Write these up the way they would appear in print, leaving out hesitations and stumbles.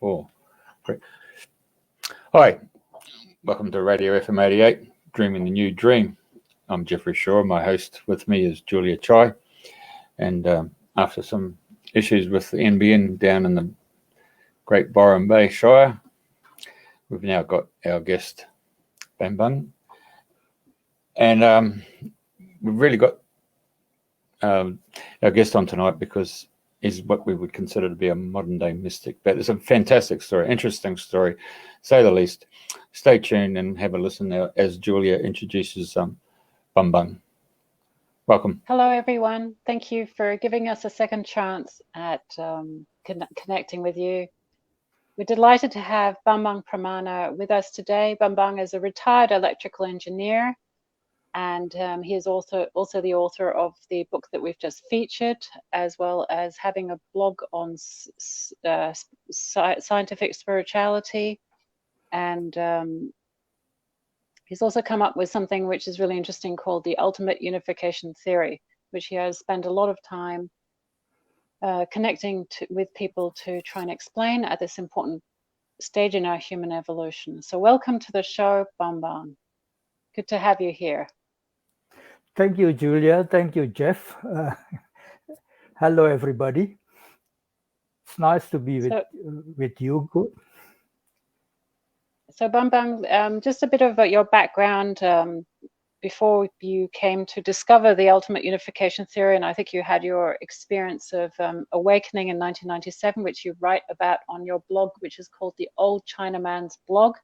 Oh, great. Hi, welcome to Radio FM 88, Dreaming the New Dream. I'm Jeffrey Shaw. My host with me is Julia Chai. And after some issues with the NBN down in the Great Byron Bay Shire, we've now got our guest, Bambang. And we've really got our guest on tonight because he's what we would consider to be a modern-day mystic. But it's a fantastic story, interesting story, say the least. Stay tuned and have a listen now as Julia introduces Bambang. Welcome. Hello, everyone. Thank you for giving us a second chance at connecting with you. We're delighted to have Bambang Pramana with us today. Bambang is a retired electrical engineer, and he is also the author of the book that we've just featured, as well as having a blog on scientific spirituality. And he's also come up with something which is really interesting called the ultimate unification theory, which he has spent a lot of time connecting with people to try and explain at this important stage in our human evolution. So welcome to the show, Bambang. Good to have you here. Thank you, Julia. Thank you, Jeff. Hello, everybody. It's nice to be with you. Good. So Bambang, just a bit of your background before you came to discover the ultimate unification theory, and I think you had your experience of awakening in 1997, which you write about on your blog, which is called The Old Chinaman's Blog.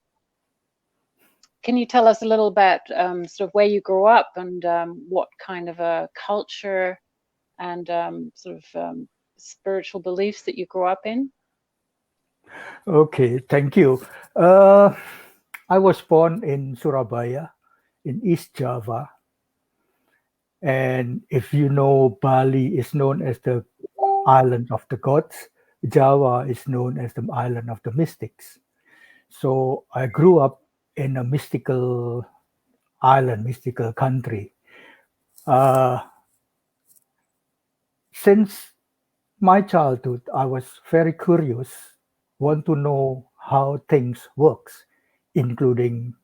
Can you tell us a little about sort of where you grew up and what kind of a culture and spiritual beliefs that you grew up in? Okay, thank you. I was born in Surabaya, in East Java. And if you know, Bali is known as the island of the gods. Java is known as the island of the mystics. So I grew up in a mystical island, mystical country. Since my childhood, I was very curious, want to know how things works, including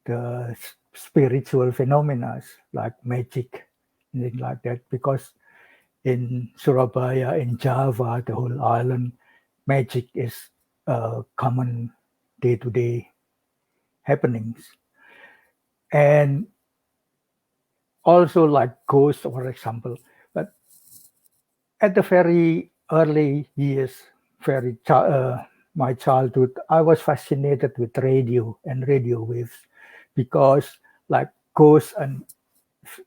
the spiritual phenomena like magic, things like that. Because in Surabaya, in Java, the whole island, magic is common day-to-day happenings. And also like ghosts, for example. But at the very early years, my childhood, I was fascinated with radio and radio waves because like ghosts and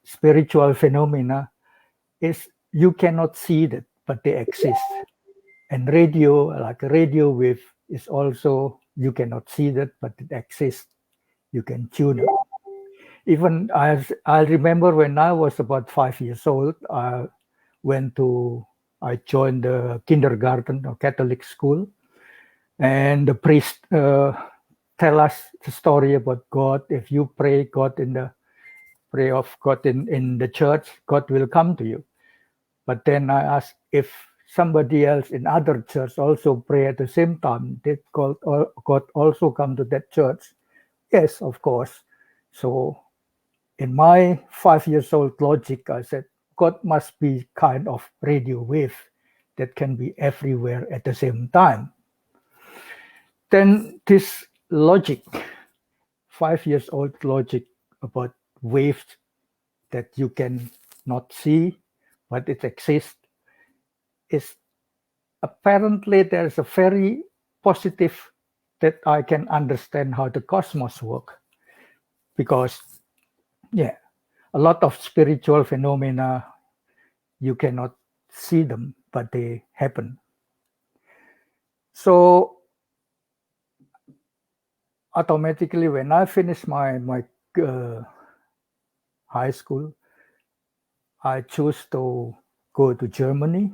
spiritual phenomena is you cannot see that, but they exist. And radio, like a radio wave, is also you cannot see that, but it exists. You can tune it. Even as I remember when I was about 5 years old, I joined the kindergarten or Catholic school, and the priest tell us the story about God. If you pray of God in the church, God will come to you. But then I asked if somebody else in other church also pray at the same time, did God also come to that church? Yes, of course. So in my 5 years old logic, I said, God must be kind of radio wave that can be everywhere at the same time. Then this logic, 5 years old logic about waves that you can not see, but it exists, is apparently there's a very positive that I can understand how the cosmos work. Because, a lot of spiritual phenomena, you cannot see them, but they happen. So automatically, when I finished my high school, I chose to go to Germany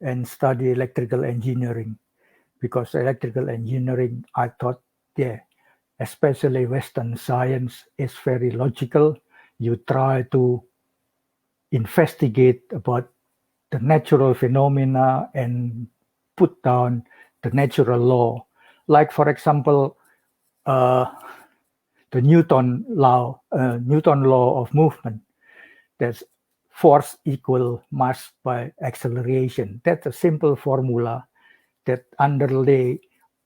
and study electrical engineering, because electrical engineering, I thought, especially Western science is very logical. You try to investigate about the natural phenomena and put down the natural law. Like, for example, the Newton law of movement. That's force equal mass by acceleration. That's a simple formula that underlay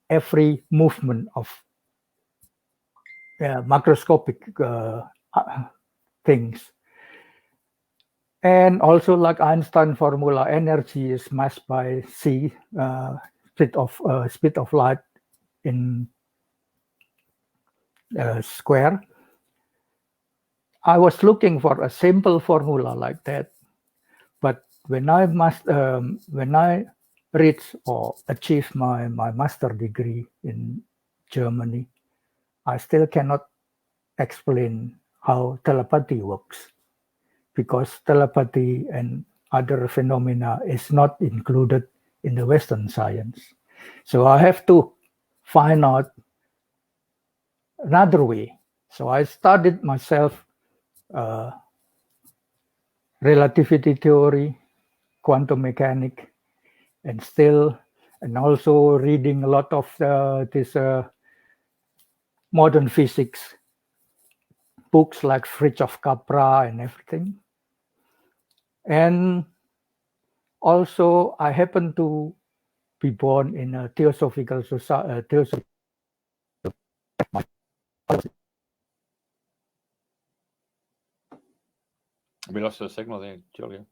every movement of macroscopic things. And also, like Einstein formula, energy is mass by c, speed of light in square. I was looking for a simple formula like that, but when I reach or achieve my master degree in Germany, I still cannot explain how telepathy works, because telepathy and other phenomena is not included in the Western science. So I have to find out another way. So I studied myself relativity theory, quantum mechanics, and also reading a lot of this modern physics books like Fritjof Capra and everything. And also, I happen to be born in a theosophical society. We lost the signal there, Julia.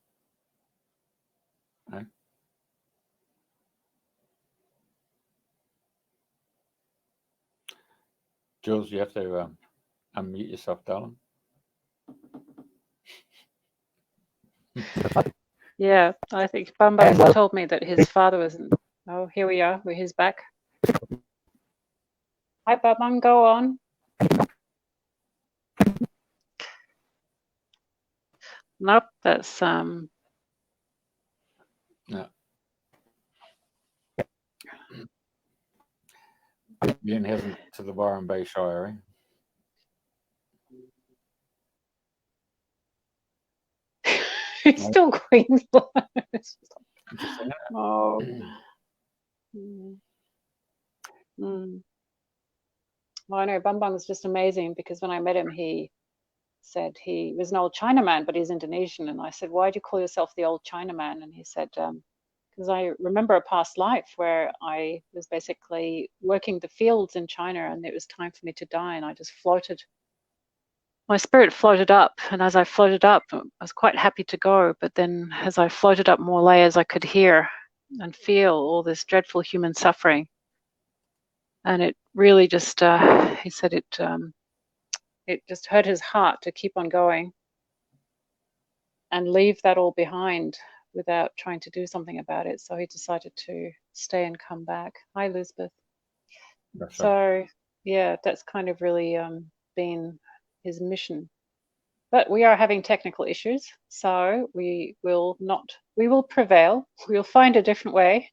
No? Jules, you have to unmute yourself, darling. Yeah, I think Bambang told me that his father was. Oh, here we are. He's back. Hi, Bambang. Go on. Nope, that's No. Ian hasn't to the Byron Bay Shire, eh? It's still Queensland. Oh. Well, I know Bambang is just amazing, because when I met him, he said he was an old Chinaman, but he's Indonesian. And I said, why do you call yourself the old Chinaman? And he said, because I remember a past life where I was basically working the fields in China, and it was time for me to die, and I just floated. My spirit floated up, and as I floated up, I was quite happy to go. But then as I floated up more layers, I could hear and feel all this dreadful human suffering. And it really just, he said it just hurt his heart to keep on going and leave that all behind without trying to do something about it. So he decided to stay and come back. Hi, Elizabeth. So, yeah, that's kind of really been his mission. But we are having technical issues, so we will prevail. We'll find a different way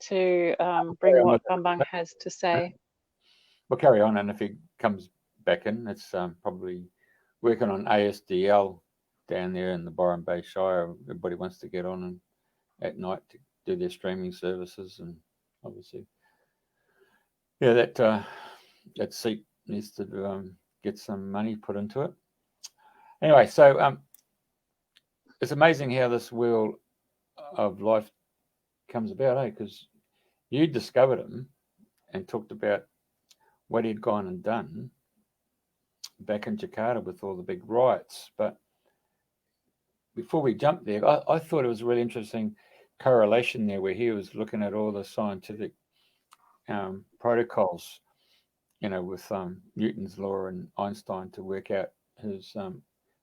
to bring what Bambang has to say. We'll carry on, and if he comes back in, it's probably working on ASDL down there in the Byron Bay Shire. Everybody wants to get on and at night to do their streaming services, and obviously, yeah, that seat needs to get some money put into it. Anyway, so it's amazing how this wheel of life comes about, eh? Because you discovered him and talked about what he'd gone and done back in Jakarta with all the big riots. But before we jump there, I thought it was a really interesting correlation there, where he was looking at all the scientific protocols, with Newton's law and Einstein to work out his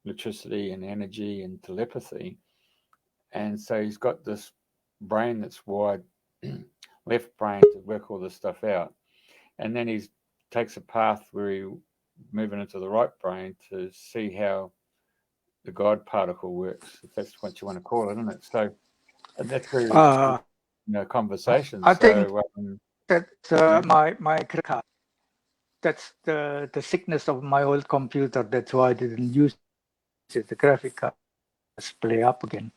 electricity and energy and telepathy. And so he's got this brain that's wired left brain to work all this stuff out. And then he takes a path where he's moving into the right brain to see how the God particle works, if that's what you want to call it, isn't it? So that's very conversation. I think that's my card. That's the sickness of my old computer. That's why I didn't use it. The graphic card. Let's play up again.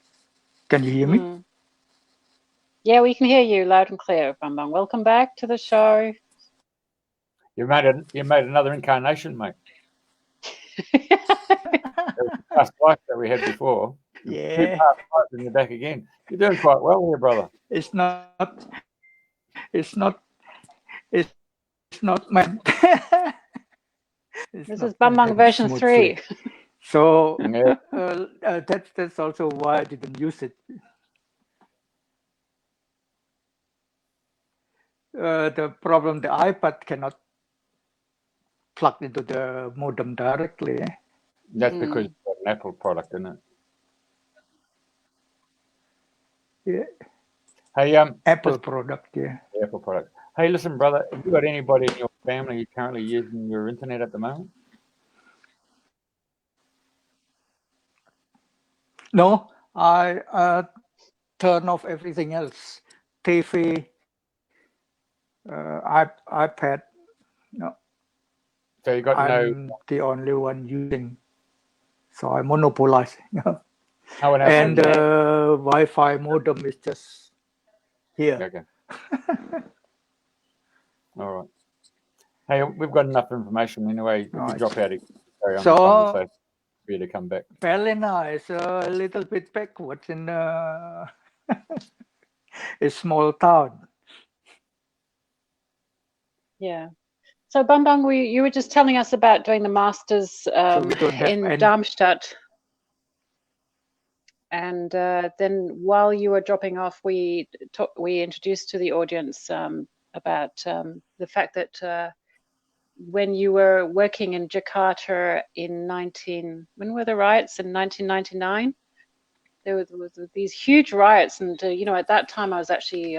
Can you hear me? Yeah, we can hear you loud and clear, Bambang. Welcome back to the show. You made another incarnation, mate. Past life that we had before. Yeah. 2 past lives and you're back again. You're doing quite well here, brother. It's not meant. This is Bambang version 3. So Yeah. that's also why I didn't use it. The problem, the iPad cannot plug into the modem directly. That's because it's an Apple product, isn't it? Yeah. Hey, Apple product, yeah. the Apple product. Hey, listen, brother, have you got anybody in your family who's currently using your internet at the moment? No, I turn off everything else. TV, iPad. No, So you got I'm the only one using. So I monopolize. no one else. And Wi-Fi modem is just here. Okay. All right. Hey, we've got enough information anyway. If you drop out, carry on the conversation for you to come back. Ballina is a little bit backwards in a small town. Yeah. So Bambang, you were just telling us about doing the masters in Darmstadt. And then while you were dropping off, we introduced to the audience about the fact that when you were working in Jakarta when were the riots? In 1999? There was these huge riots, and at that time I was actually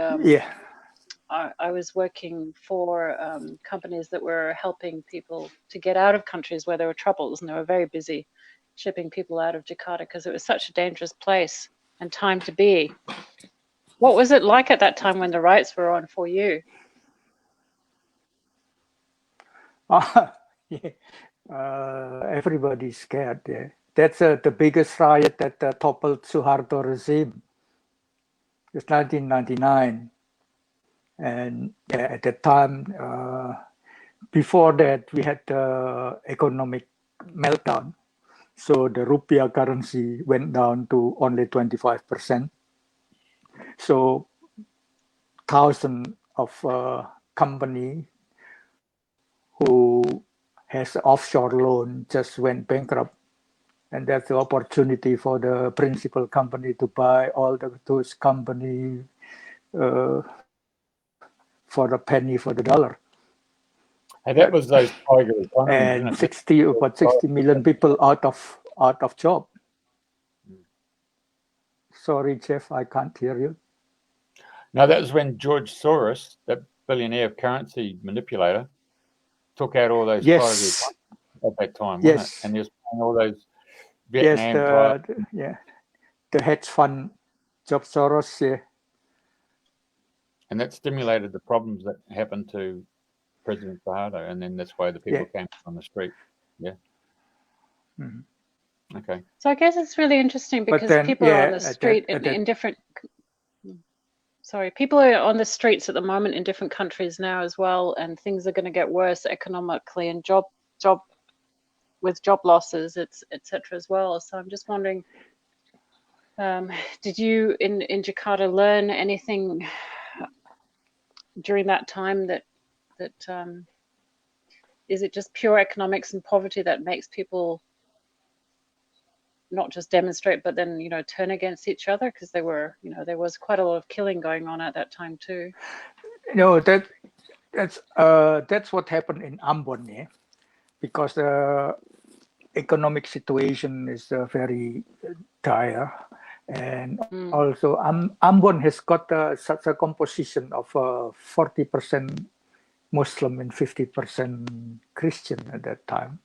I was working for companies that were helping people to get out of countries where there were troubles, and they were very busy shipping people out of Jakarta because it was such a dangerous place and time to be. What was it like at that time when the riots were on for you? Everybody's scared. Yeah. That's the biggest riot that toppled Suharto regime. It's 1999. And at that time, before that, we had the economic meltdown. So the rupiah currency went down to only 25%. So thousands of company who has offshore loan just went bankrupt. And that's the opportunity for the principal company to buy all those company for the penny for the dollar. Hey, that was those tiger economies, and 60 million people out of job. Sorry, Jeff, I can't hear you. No, that was when George Soros, that billionaire currency manipulator, took out all those private economies at that time, wasn't it? And he was paying all those Vietnam the hedge fund, George Soros, and that stimulated the problems that happened to President Suharto, and then that's why the people came on the street. Yeah. Mm-hmm. Okay. So I guess it's really interesting because people are on the street in different. Sorry, people are on the streets at the moment in different countries now as well, and things are going to get worse economically and job losses, etc. as well. So I'm just wondering, did you in Jakarta learn anything during that time that is it just pure economics and poverty that makes people not just demonstrate, but then turn against each other? Because there was quite a lot of killing going on at that time too. No, that's what happened in Ambon, because the economic situation is very dire, and also Ambon has got such a composition of 40% Muslim and 50% Christian at that time.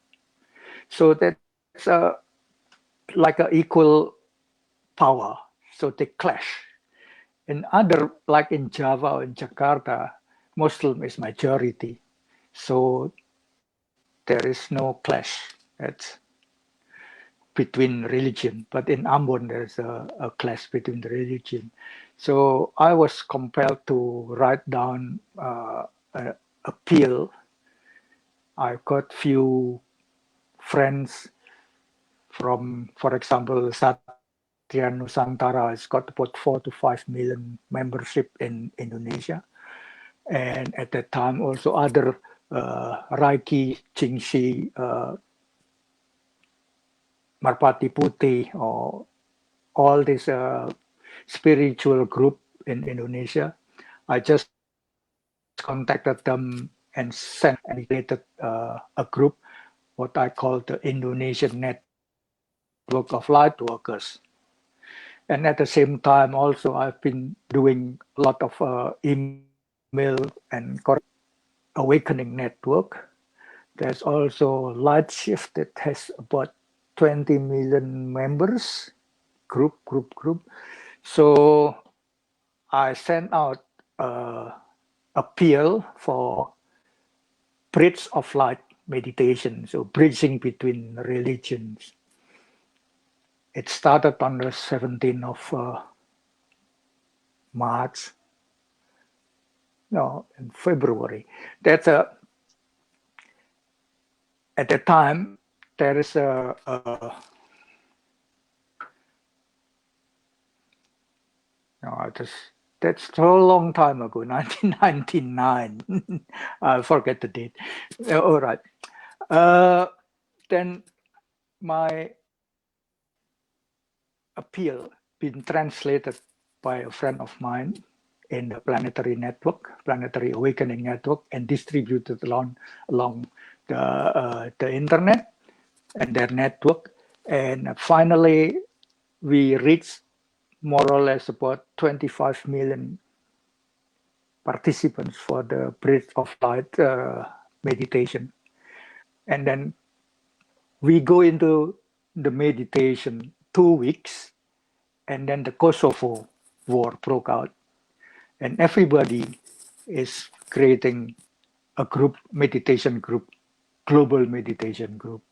So that's like an equal power. So they clash. In other, like in Java or in Jakarta, Muslim is majority. So there is no clash. between religion, but in Ambon there's a clash between the religion. So I was compelled to write down an appeal. I got few friends from, for example, Satya Nusantara has got about 4 to 5 million membership in Indonesia. And at that time also other Raiki, Jingxi, Marpati Putih, or all this spiritual group in Indonesia. I just contacted them and sent and created a group, what I call the Indonesian Network of Light Workers. And at the same time also I've been doing a lot of email and awakening network. There's also Light Shift that has about 20 million members, group. So I sent out appeal for bridge of light meditation, so bridging between religions. It started on the 17th of March, no, in February. That's at the time there is that's so long time ago, 1999. I forget the date. All right. Then my appeal been translated by a friend of mine in the Planetary Network, Planetary Awakening Network, and distributed along the internet and their network. And finally, we reached more or less about 25 million participants for the Bridge of Light meditation. And then we go into the meditation 2 weeks, and then the Kosovo war broke out. And everybody is creating a group, meditation group, global meditation group.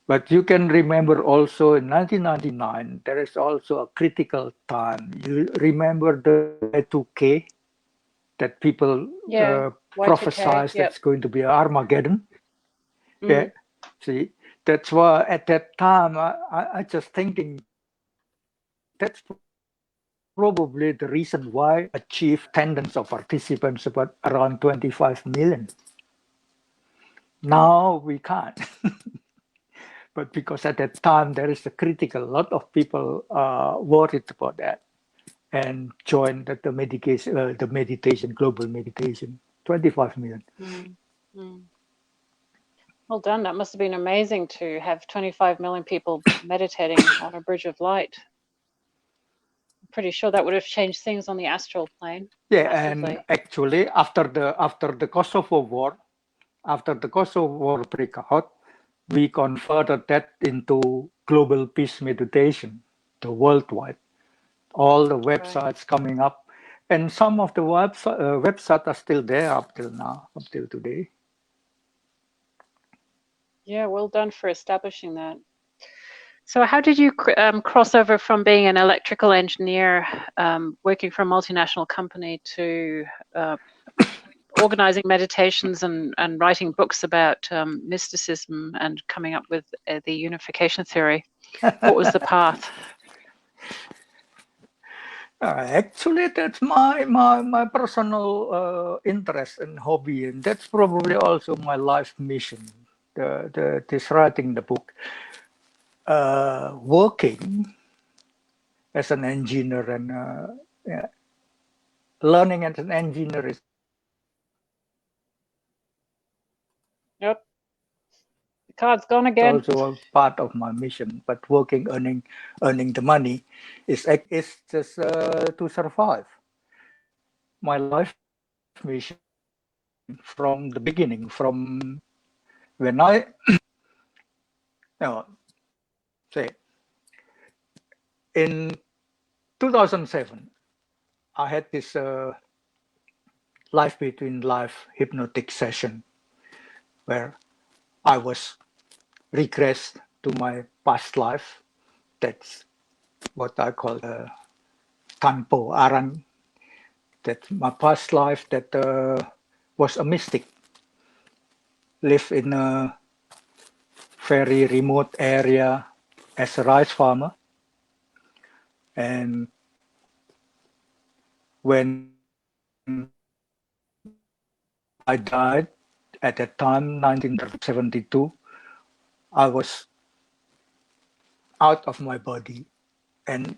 But you can remember also in 1999, there is also a critical time. You remember the Y2K that people prophesized that's going to be Armageddon? Yeah, see, that's why at that time, I just thinking that's probably the reason why achieved attendance of participants about around 25 million. Now we can't. But because at that time there is a critical, lot of people worried about that and joined the meditation, global meditation, 25 million. Well done. That must have been amazing to have 25 million people meditating on a bridge of light. I'm pretty sure that would have changed things on the astral plane. Yeah, massively. And actually after the Kosovo war, break out, we converted that into global peace meditation, the worldwide. All the websites coming up, and some of the websites are still there up till now, up till today. Yeah, well done for establishing that. So how did you cross over from being an electrical engineer, working for a multinational company, to organizing meditations and writing books about mysticism and coming up with the unification theory? What was the path? Actually, that's my personal interest and hobby, and that's probably also my life mission. This writing the book, working as an engineer and learning as an engineer is. Yep. The card's gone again. It's also a part of my mission, but working, earning the money is just to survive. My life mission from the beginning, from when I say in 2007, I had this life between life hypnotic session where I was regressed to my past life. That's what I call the Tanpo Aran. That my past life that was a mystic, lived in a very remote area as a rice farmer. And when I died at that time, 1972, I was out of my body and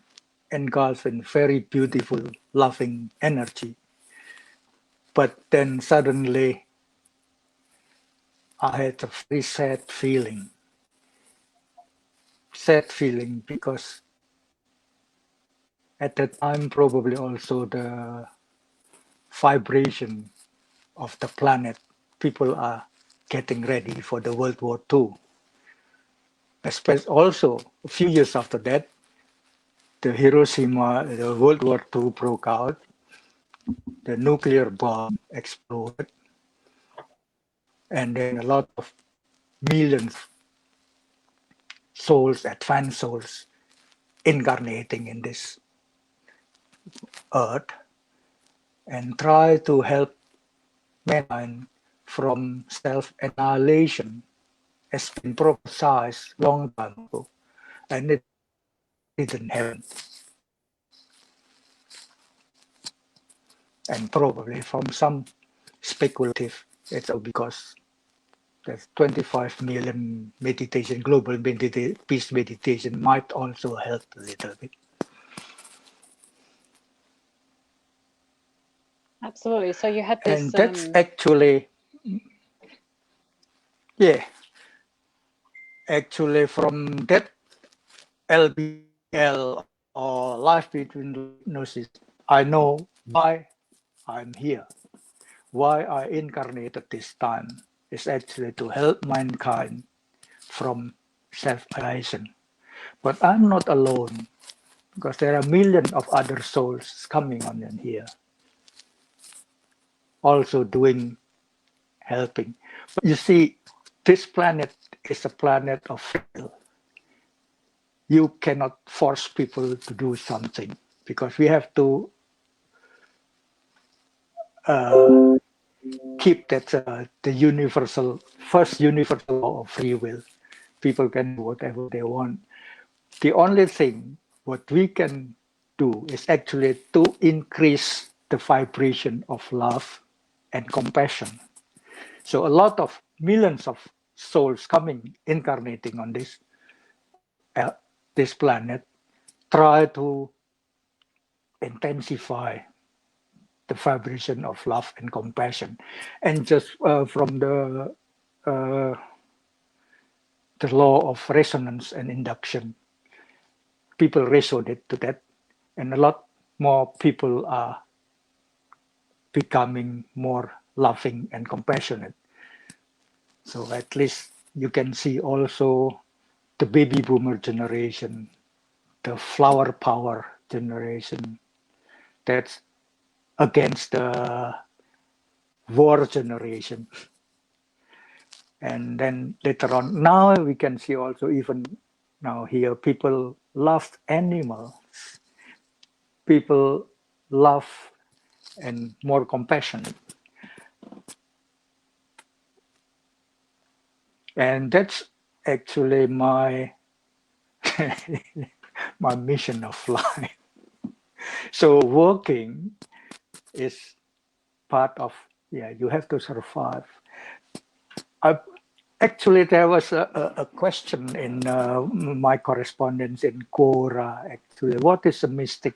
engulfed in very beautiful, loving energy. But then suddenly I had a very sad feeling. Sad feeling because at that time probably also the vibration of the planet, people are getting ready for the World War II. Especially also a few years after that, the World War II broke out, the nuclear bomb exploded, and then a lot of millions souls, advanced souls, incarnating in this earth and try to help mankind from self-annihilation has been prophesied long time ago, and it didn't happen. And probably from some speculative, it's all because there's 25 million meditation, global peace meditation might also help a little bit. Absolutely. So you had this. And that's actually, yeah, actually from that LBL or life between hypnosis, I know why I'm here, why I incarnated this time is actually to help mankind from self-annihilation. But I'm not alone because there are millions of other souls coming on in here, also doing helping. But you see, this planet is a planet of free. You cannot force people to do something because we have to keep that the first universal law of free will. People can do whatever they want. The only thing what we can do is actually to increase the vibration of love and compassion. So a lot of millions of souls coming, incarnating on this planet, try to intensify the vibration of love and compassion. And just from the law of resonance and induction, people resonate to that, and a lot more people are becoming more loving and compassionate. So at least you can see also the baby boomer generation, the flower power generation, that's against the war generation. And then later on, now we can see also even now here, people love animals, people love and more compassionate. And that's actually my my mission of life. So working is part of, yeah, you have to survive. Actually, there was a question in my correspondence in Quora, actually, what is a mystic?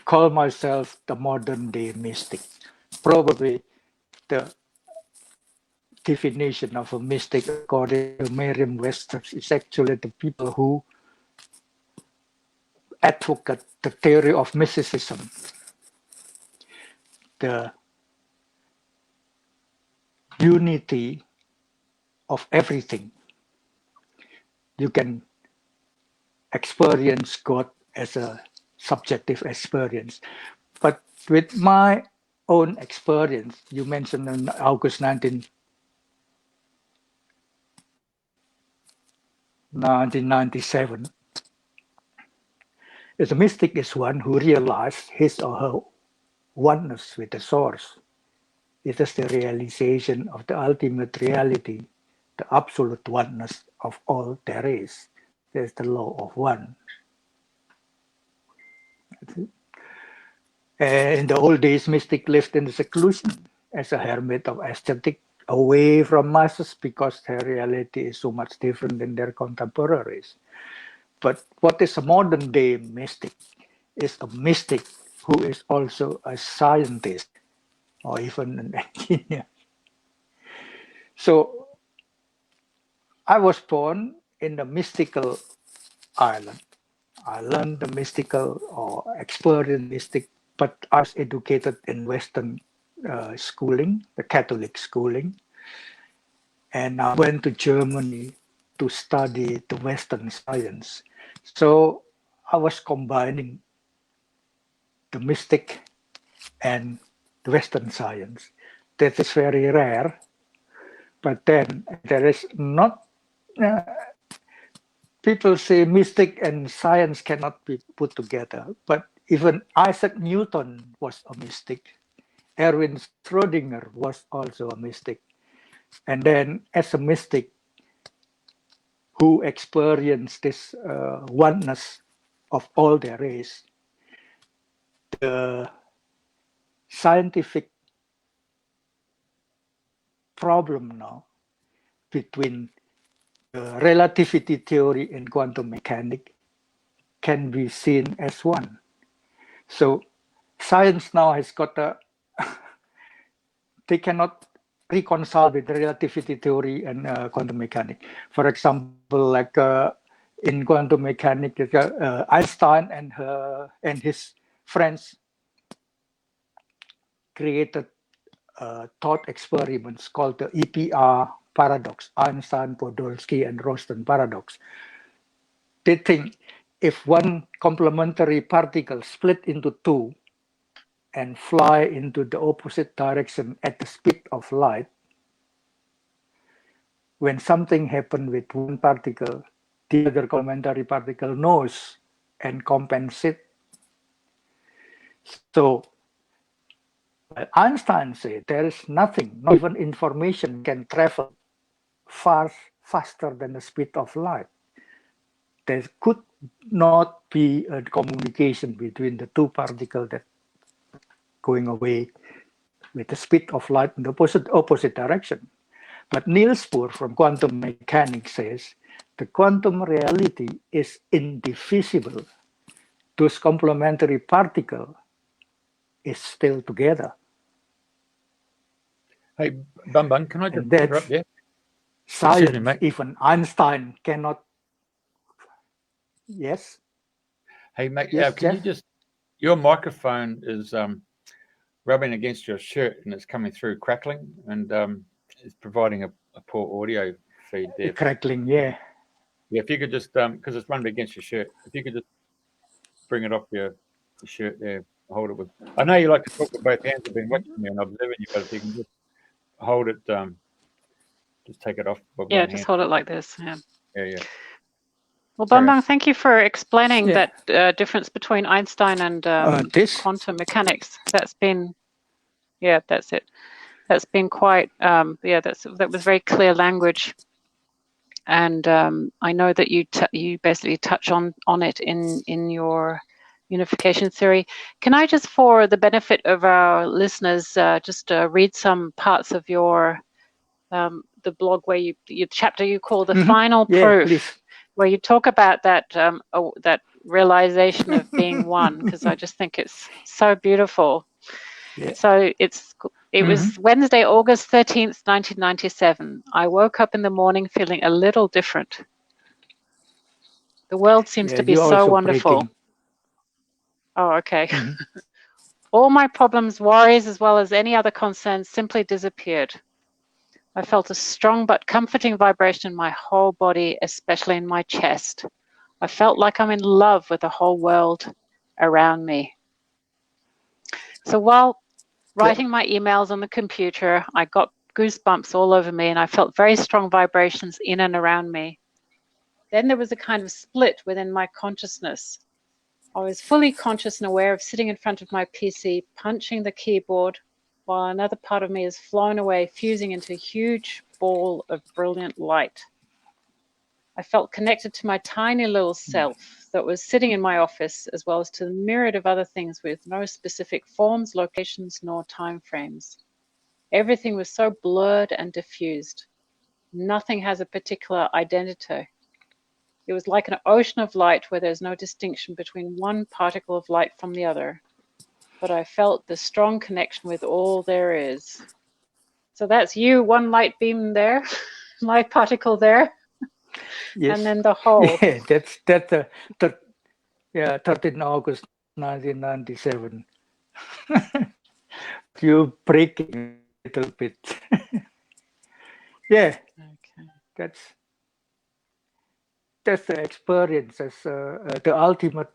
Call myself the modern day mystic. Probably the definition of a mystic according to Merriam-Webster is actually the people who advocate the theory of mysticism, the unity of everything. You can experience God as a subjective experience. But with my own experience, you mentioned in August 19, 1997. The mystic is one who realized his or her oneness with the source. It is the realization of the ultimate reality, the absolute oneness of all there is. There's the law of one. In the old days, mystic lived in seclusion as a hermit of ascetic, away from masses because their reality is so much different than their contemporaries. But what is a modern day mystic is a mystic who is also a scientist or even an engineer. So I was born in the mystical island. I learned the mystical or experienced mystic, but I was educated in Western schooling, the Catholic schooling. And I went to Germany to study the Western science. So I was combining the mystic and the Western science. That is very rare. But then there is not, people say mystic and science cannot be put together. But even Isaac Newton was a mystic. Erwin Schrödinger was also a mystic. And then as a mystic who experienced this oneness of all there is, the scientific problem now between relativity theory and quantum mechanics can be seen as one. So science now has got a, they cannot reconcile with relativity theory and quantum mechanics. For example, like in quantum mechanics, Einstein and his friends created thought experiments called the EPR paradox, Einstein, Podolsky, and Rostand paradox. They think if one complementary particle split into two and fly into the opposite direction at the speed of light, when something happens with one particle, the other complementary particle knows and compensates. So Einstein said there is nothing, not even information can travel faster than the speed of light. There could not be a communication between the two particles that going away with the speed of light in the opposite direction. But Niels Bohr from quantum mechanics says the quantum reality is indivisible. Those complementary particles is still together. Hey, Bambang, can I just interrupt there? Science, me, even Einstein cannot. Yes. Hey, mate, yes, can you just, your microphone is rubbing against your shirt and it's coming through crackling and it's providing a poor audio feed there. Crackling, yeah. Yeah, if you could just, because it's running against your shirt, if you could just bring it off your shirt there, hold it with. I know you like to talk with both hands. I've been watching you and observing you, but if you can just hold it, just take it off with one hand. Just hold it like this. Yeah. Well, Bambang, thank you for explaining that difference between Einstein and quantum mechanics. That's been, that's it. That's been quite, that was very clear language. And I know that you basically touch on it in your unification theory. Can I just, for the benefit of our listeners, just read some parts of your the blog where your chapter you call the final proof, please. Where you talk about that that realization of being one, because I just think it's so beautiful. Yeah. So it was Wednesday, August 13th, 1997. I woke up in the morning feeling a little different. The world seems to be so wonderful. Breaking. Oh, okay. All my problems, worries, as well as any other concerns simply disappeared. I felt a strong but comforting vibration in my whole body, especially in my chest. I felt like I'm in love with the whole world around me. So while writing my emails on the computer, I got goosebumps all over me and I felt very strong vibrations in and around me. Then there was a kind of split within my consciousness. I was fully conscious and aware of sitting in front of my PC, punching the keyboard, while another part of me is flown away, fusing into a huge ball of brilliant light. I felt connected to my tiny little self that was sitting in my office, as well as to the myriad of other things with no specific forms, locations, nor time frames. Everything was so blurred and diffused. Nothing has a particular identity. It was like an ocean of light where there's no distinction between one particle of light from the other. But I felt the strong connection with all there is. So that's you, one light beam there, light particle there, Yes. and then the whole. Yeah, that's 13 August 1997. You breaking a little bit. Yeah, Okay. that's the experience. That's the ultimate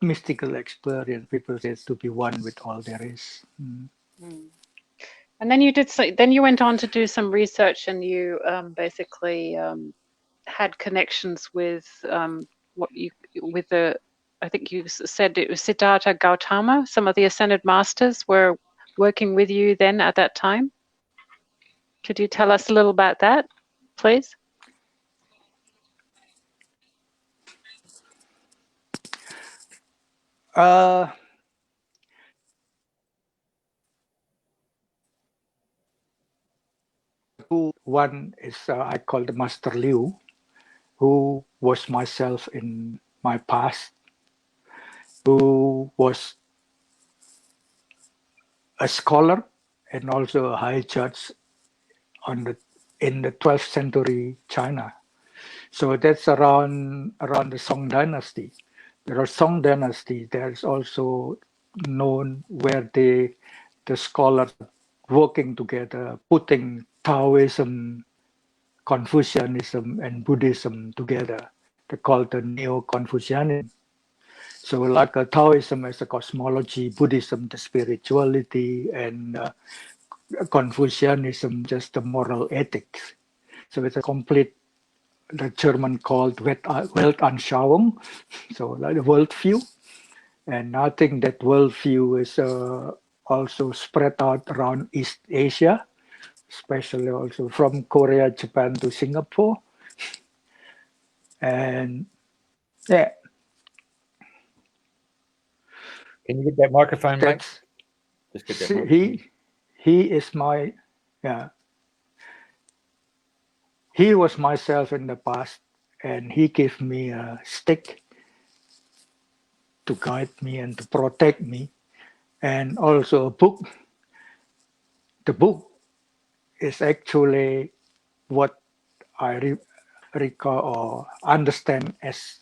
mystical experience. People say to be one with all there is. And then you did. Then you went on to do some research, and you basically had connections with I think you said it was Siddhartha Gautama. Some of the ascended masters were working with you then at that time. Could you tell us a little about that, please? One is I call the Master Liu, who was myself in my past, who was a scholar and also a high judge in the 12th century China. So that's around the Song dynasty. There are Song dynasty. There's also known where the scholars working together, putting Taoism, Confucianism, and Buddhism together. They call it the Neo-Confucianism. So like Taoism as a cosmology, Buddhism the spirituality, and Confucianism just the moral ethics. So it's a complete, the German called Weltanschauung, so like the worldview. And I think that worldview is also spread out around East Asia, especially also from Korea, Japan to Singapore. And yeah. Can you get that microphone, mate? Just get that microphone. He is my, yeah. He was myself in the past, and he gave me a stick to guide me and to protect me, and also a book. The book is actually what I recall or understand as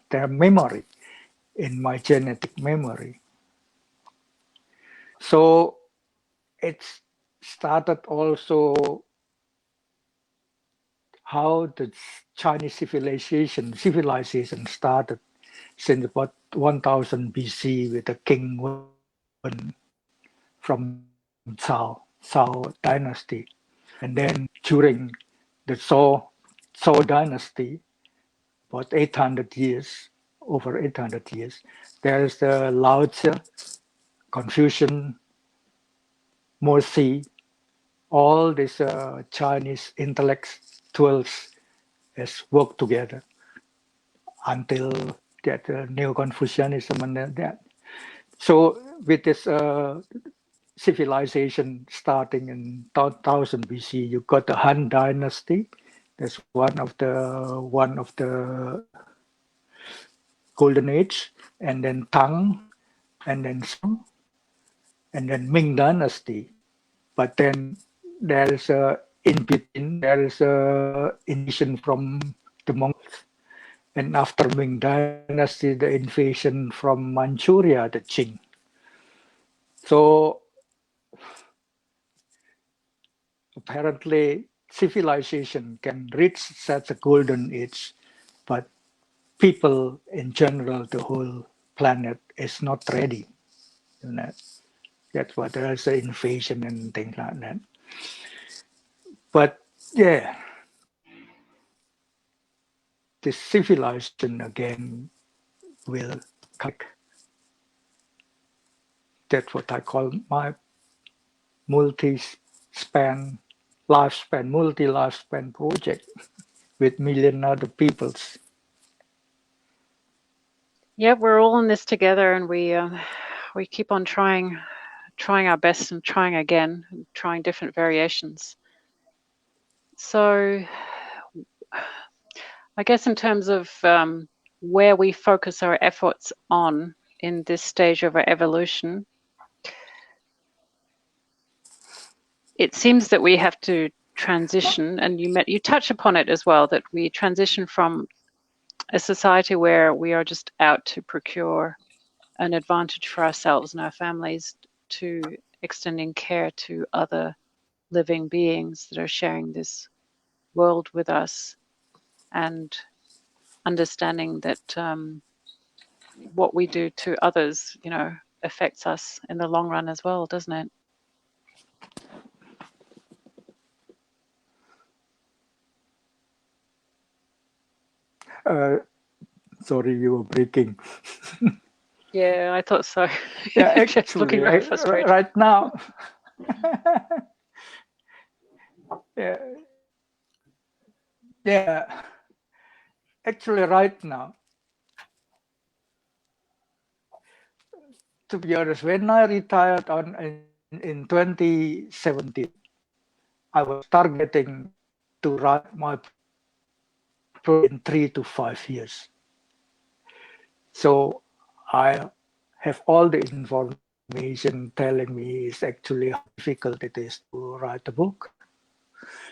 their memory, in my genetic memory. So it started also how the Chinese civilization started since about 1000 BC with the king from Zhao dynasty. And then during the Zhou dynasty, about 800 years, over 800 years, there is the Lao Tzu, Confucian, Mozi, all these Chinese intellectuals has worked together until that Neo-Confucianism and that. So with this civilization starting in 1000 BC, you got the Han Dynasty. That's one of the golden age, and then Tang, and then Song, and then Ming Dynasty. But then there is in between there is a invasion from the Mongols, and after Ming Dynasty, the invasion from Manchuria, the Qing. So apparently civilization can reach such a golden age, but people in general, the whole planet is not ready. You know? That's why there is an invasion and things like that. But yeah, this civilization again will come. That's what I call my multi-lifespan project with million other peoples. Yeah, we're all in this together, and we keep on trying our best and trying again, and trying different variations. So I guess in terms of where we focus our efforts on in this stage of our evolution, it seems that we have to transition, and you touch upon it as well, that we transition from a society where we are just out to procure an advantage for ourselves and our families to extending care to other living beings that are sharing this world with us, and understanding that what we do to others, affects us in the long run as well, doesn't it? Sorry, you were breaking. Yeah, I thought so. Yeah, Just looking very frustrated. right now. Yeah. Actually, right now, to be honest, when I retired in 2017, I was targeting to write my project in 3 to 5 years. So I have all the information telling me is actually how difficult it is to write a book,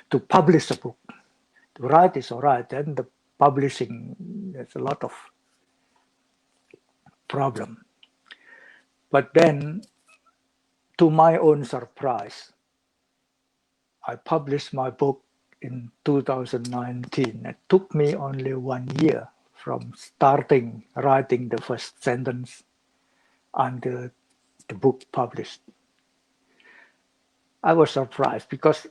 to publish a book. To write is all right, and the publishing, there's a lot of problem. But then, to my own surprise, I published my book in 2019. It took me only 1 year from starting writing the first sentence until the book published. I was surprised because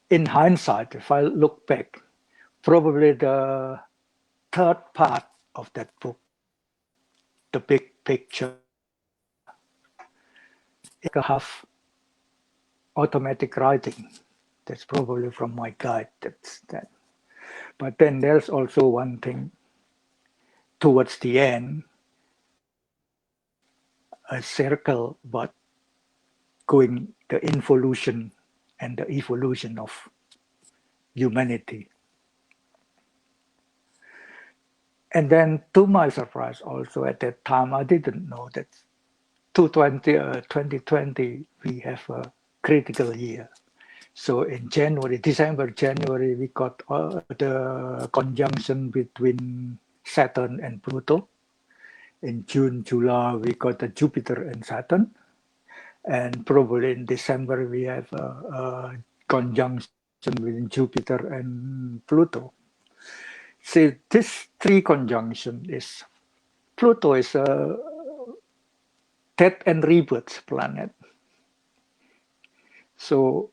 in hindsight, if I look back, probably the third part of that book, the big picture, is a half automatic writing. That's probably from my guide. That's that. But then there's also one thing towards the end, a circle, but going the involution and the evolution of humanity. And then to my surprise also at that time, I didn't know that 2020, we have a critical year. So in December, January, we got the conjunction between Saturn and Pluto. In June, July, we got the Jupiter and Saturn. And probably in December, we have a conjunction between Jupiter and Pluto. See, this three conjunction is, Pluto is a death and rebirth planet. So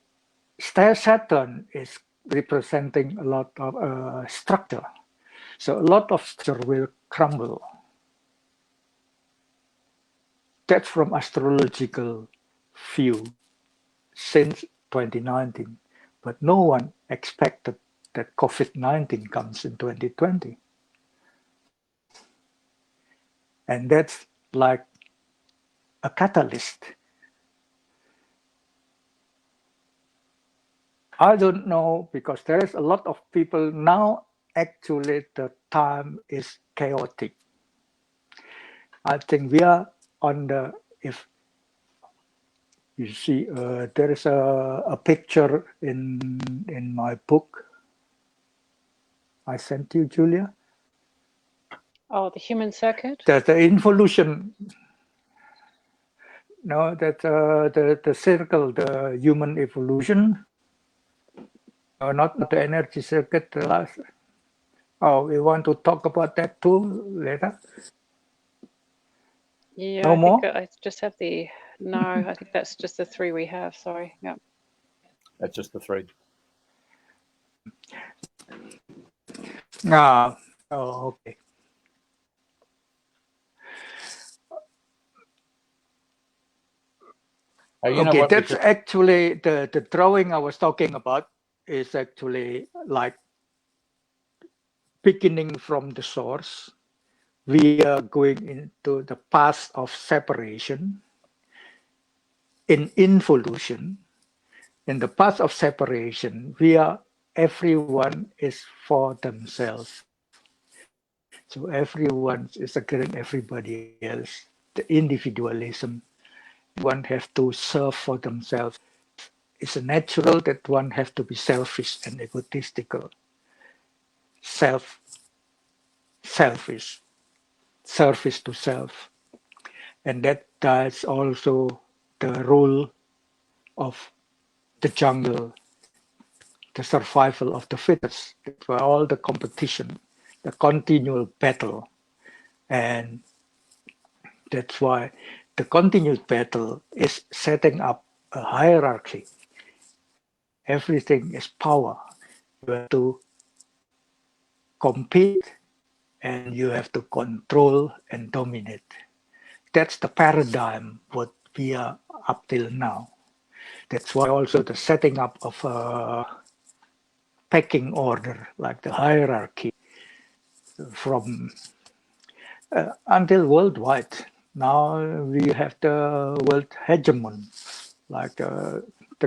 Saturn is representing a lot of structure. So a lot of structure will crumble. That's from astrological view since 2019. But no one expected that COVID-19 comes in 2020. And that's like a catalyst. I don't know, because there is a lot of people now, actually the time is chaotic. I think we are on the, if you see, there is a picture in my book I sent you, Julia. Oh, the human circuit? That the involution, no, that the circle, the human evolution. Not the energy circuit. Oh, we want to talk about that too later? Yeah, no I more? think I just have no, I think that's just the three we have, sorry. Yeah. That's just the three. Okay. You know Okay, what? that's actually the drawing I was talking about is actually like beginning from the source. We are going into the path of separation in involution. In the path of separation, everyone is for themselves. So everyone is against everybody else. The individualism, one have to serve for themselves. It's natural that one have to be selfish and egotistical. Selfish, service to self. And that's also the role of the jungle, the survival of the fittest, for all the competition, the continual battle. And that's why the continued battle is setting up a hierarchy. Everything is power. You have to compete and you have to control and dominate. That's the paradigm what we are up till now. That's why also the setting up of a pecking order, like the hierarchy from until worldwide. Now we have the world hegemon, like the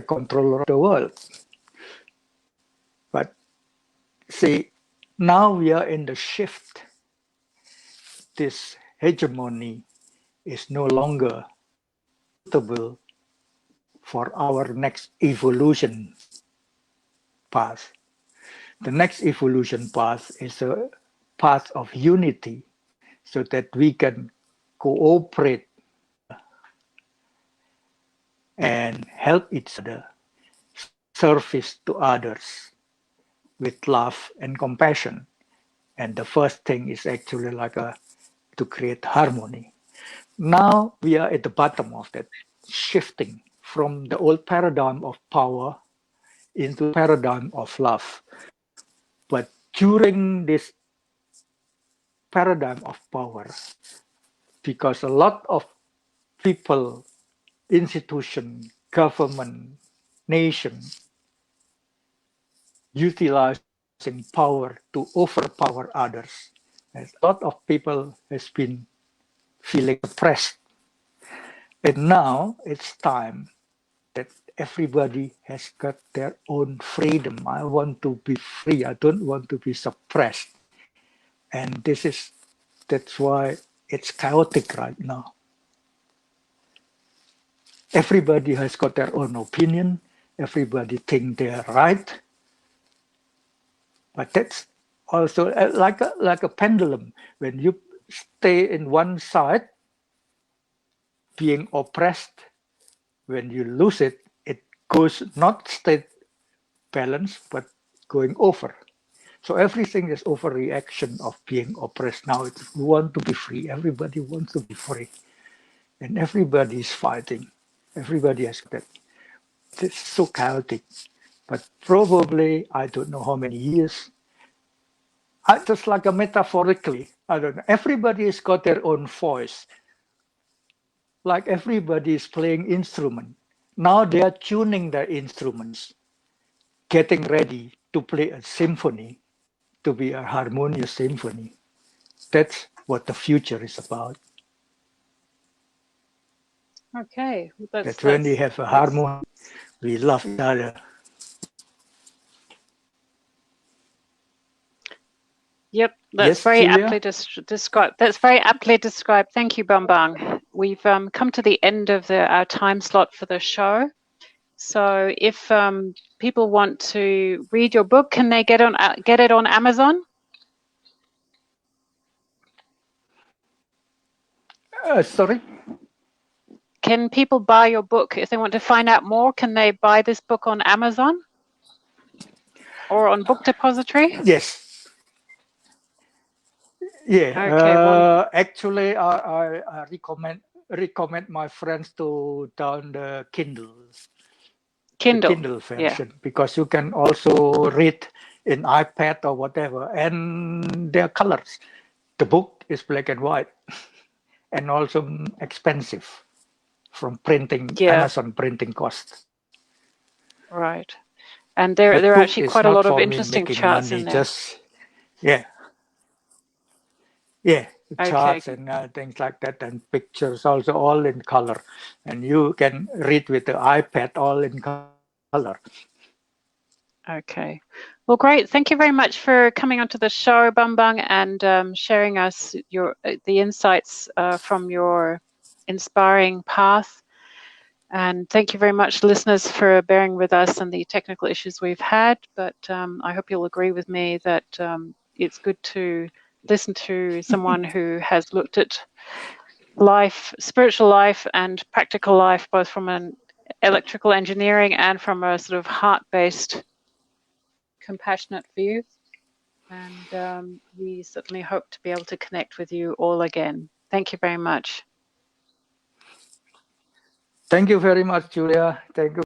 controller of the world. But see, now we are in the shift. This hegemony is no longer suitable for our next evolution path. The next evolution path is a path of unity so that we can cooperate and help each other, service to others with love and compassion. And the first thing is actually like to create harmony. Now we are at the bottom of that, shifting from the old paradigm of power into the paradigm of love. But during this paradigm of power, because a lot of people, institution, government, nation, utilizing power to overpower others. And a lot of people has been feeling oppressed. And now it's time that everybody has got their own freedom. I want to be free. I don't want to be suppressed. And that's why it's chaotic right now. Everybody has got their own opinion. Everybody think they're right. But that's also like a pendulum. When you stay in one side, being oppressed, when you lose it, it goes not stay balanced, but going over. So everything is overreaction of being oppressed. Now it's we want to be free. Everybody wants to be free. And everybody is fighting. Everybody has that. It's so chaotic. But probably, I don't know how many years, just like a metaphorically, I don't know. Everybody has got their own voice. Like everybody is playing instrument. Now they are tuning their instruments, getting ready to play a symphony, to be a harmonious symphony. That's what the future is about. Okay, That's when we have a harmony. We love each other. Yep, that's Yes, very Julia? aptly described. That's very aptly described. Thank you, Bambang. We've come to the end of our time slot for the show. So if people want to read your book, can they get it on Amazon? Sorry? Can people buy your book? If they want to find out more, can they buy this book on Amazon or on Book Depository? Yes. Yeah. Okay, actually, I recommend my friends to down the Kindle. The Kindle version, because you can also read in iPad or whatever, and their colors. The book is black and white, and also expensive from printing, Amazon printing costs. Right. And there are actually quite a lot of interesting charts in there. Just, charts and things like that, and pictures also all in color. And you can read with the iPad all in color. Okay. Well, great. Thank you very much for coming onto the show, Bambang, and sharing us the insights from your inspiring path. And thank you very much, listeners, for bearing with us and the technical issues we've had. But I hope you'll agree with me that it's good to listen to someone who has looked at life, spiritual life and practical life, both from an electrical engineering and from a sort of heart-based, compassionate view. And we certainly hope to be able to connect with you all again. Thank you very much. Thank you very much, Julia. Thank you.